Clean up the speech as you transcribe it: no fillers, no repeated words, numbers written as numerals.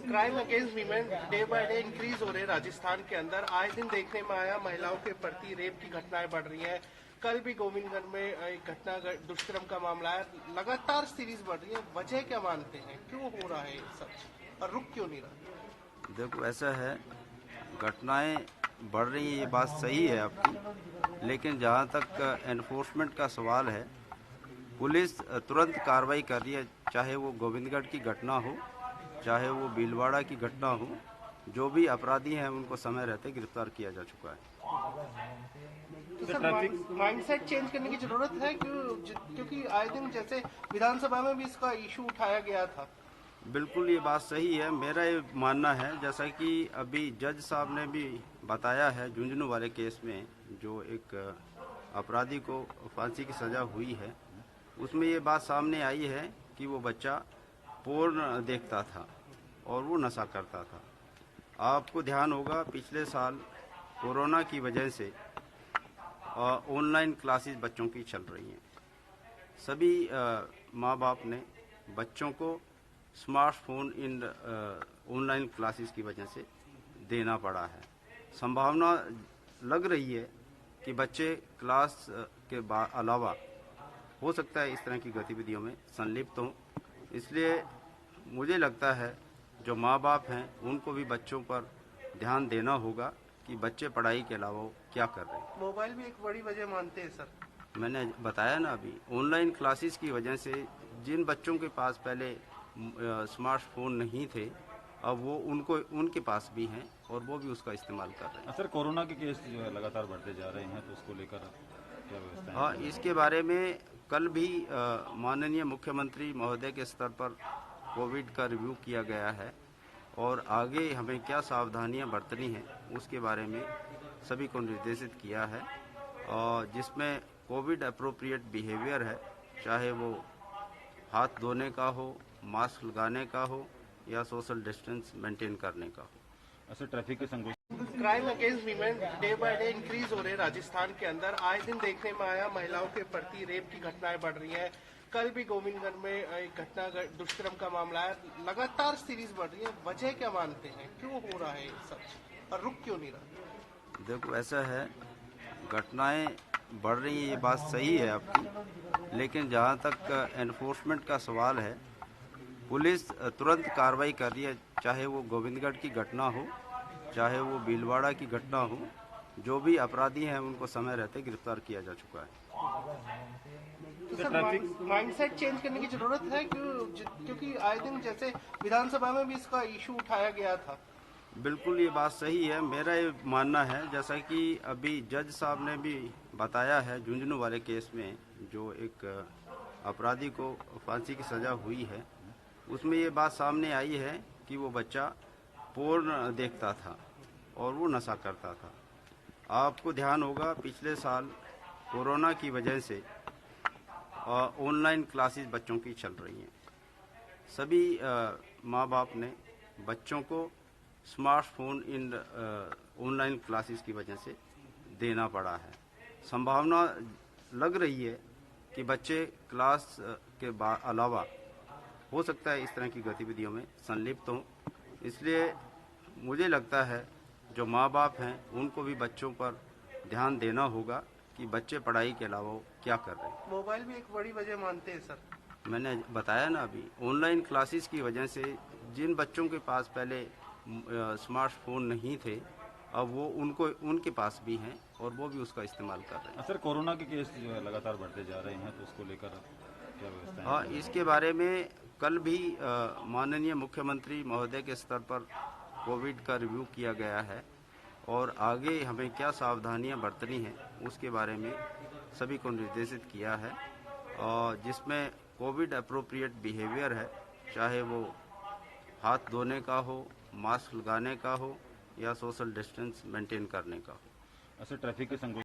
Crime against women day by day increase हो रहे हैं राजस्थान के अंदर। आए दिन देखने में आया महिलाओं के प्रति रेप की घटनाएं बढ़ रही हैं। कल भी गोविंदगंज में एक घटना दुष्कर्म का मामला है। लगातार सीरीज बढ़ रही है। वजह क्या मानते हैं, क्यों हो रहा है सब और रुक क्यों नहीं रहा? देखो, ऐसा है, घटनाएं बढ़ रही हैं, ये बात सही है आपकी, लेकिन जहाँ तक एनफोर्समेंट का सवाल है, पुलिस तुरंत कार्रवाई कर रही है। चाहे वो गोविंदगढ़ की घटना हो, चाहे वो भीलवाड़ा की घटना हो, जो भी अपराधी हैं उनको समय रहते गिरफ्तार किया जा चुका है। तो सर माइंडसेट चेंज करने की जरूरत है, क्योंकि आए दिन जैसे विधानसभा में भी इसका इशू उठाया गया था। बिल्कुल, ये बात सही है। मेरा ये मानना है, जैसा कि अभी जज साहब ने भी बताया है, झुंझुनू वाले केस में जो एक अपराधी को फांसी की सज़ा हुई है, उसमें ये बात सामने आई है कि वो बच्चा पोर्न देखता था और वो नशा करता था। आपको ध्यान होगा, पिछले साल कोरोना की वजह से ऑनलाइन क्लासेस बच्चों की चल रही हैं। सभी माँ बाप ने बच्चों को स्मार्टफोन इन ऑनलाइन क्लासेस की वजह से देना पड़ा है। संभावना लग रही है कि बच्चे क्लास के अलावा हो सकता है इस तरह की गतिविधियों में संलिप्त हों। इसलिए मुझे लगता है जो माँ बाप हैं उनको भी बच्चों पर ध्यान देना होगा कि बच्चे पढ़ाई के अलावा क्या कर रहे हैं। मोबाइल भी एक बड़ी वजह मानते हैं सर। मैंने बताया ना, अभी ऑनलाइन क्लासेस की वजह से जिन बच्चों के पास पहले स्मार्टफोन नहीं थे, अब वो उनके पास भी हैं और वो भी उसका इस्तेमाल कर रहे हैं। सर, कोरोना के केस जो है लगातार बढ़ते जा रहे हैं, तो उसको लेकर क्या व्यवस्था है? हाँ, इसके बारे में कल भी माननीय मुख्यमंत्री महोदय के स्तर पर कोविड का रिव्यू किया गया है और आगे हमें क्या सावधानियां बरतनी हैं उसके बारे में सभी को निर्देशित किया है, और जिसमें कोविड अप्रोप्रिएट बिहेवियर है, चाहे वो हाथ धोने का हो, मास्क लगाने का हो या सोशल डिस्टेंस मेंटेन करने का हो। ऐसे ट्रैफिक के संघर्ष crime against women day by day increase हो रहे हैं राजस्थान के अंदर। आए दिन देखने में आया महिलाओं के प्रति रेप की घटनाएं बढ़ रही हैं। कल भी गोविंदगंज में एक घटना दुष्कर्म का मामला है। लगातार सीरीज बढ़ रही है। वजह क्या मानते हैं, क्यों हो रहा है सब और रुक क्यों नहीं रहा? देखो, ऐसा है, घटनाएं बढ़ रही हैं, ये बात सही है आपकी, लेकिन जहाँ तक एनफोर्समेंट का सवाल है, पुलिस तुरंत कार्रवाई कर रही है। चाहे वो गोविंदगढ़ की घटना हो, चाहे वो भीलवाड़ा की घटना हो, जो भी अपराधी हैं उनको समय रहते गिरफ्तार किया जा चुका है। तो सर माइंडसेट चेंज करने की जरूरत है, क्योंकि आए दिन जैसे विधानसभा में भी इसका इशू उठाया गया था। बिल्कुल, ये बात सही है। मेरा ये मानना है, जैसा कि अभी जज साहब ने भी बताया है, झुंझुनू वाले केस में जो एक अपराधी को फांसी की सज़ा हुई है, उसमें ये बात सामने आई है कि वो बच्चा पोर्न देखता था और वो नशा करता था। आपको ध्यान होगा, पिछले साल कोरोना की वजह से ऑनलाइन क्लासेस बच्चों की चल रही हैं। सभी माँ बाप ने बच्चों को स्मार्टफोन इन ऑनलाइन क्लासेस की वजह से देना पड़ा है। संभावना लग रही है कि बच्चे क्लास के अलावा हो सकता है इस तरह की गतिविधियों में संलिप्त हों। इसलिए मुझे लगता है जो माँ बाप हैं उनको भी बच्चों पर ध्यान देना होगा कि बच्चे पढ़ाई के अलावा क्या कर रहे हैं। मोबाइल भी एक बड़ी वजह मानते हैं सर। मैंने बताया ना, अभी ऑनलाइन क्लासेस की वजह से जिन बच्चों के पास पहले स्मार्टफोन नहीं थे, अब वो उनके पास भी हैं और वो भी उसका इस्तेमाल कर रहे हैं। सर, कोरोना के केस जो है लगातार बढ़ते जा रहे हैं, तो उसको लेकर क्या व्यवस्था है? हाँ, इसके बारे में कल भी माननीय मुख्यमंत्री महोदय के स्तर पर कोविड का रिव्यू किया गया है और आगे हमें क्या सावधानियां बरतनी हैं उसके बारे में सभी को निर्देशित किया है, और जिसमें कोविड अप्रोप्रिएट बिहेवियर है, चाहे वो हाथ धोने का हो, मास्क लगाने का हो या सोशल डिस्टेंस मेंटेन करने का हो। ऐसे ट्रैफिक के संघर्ष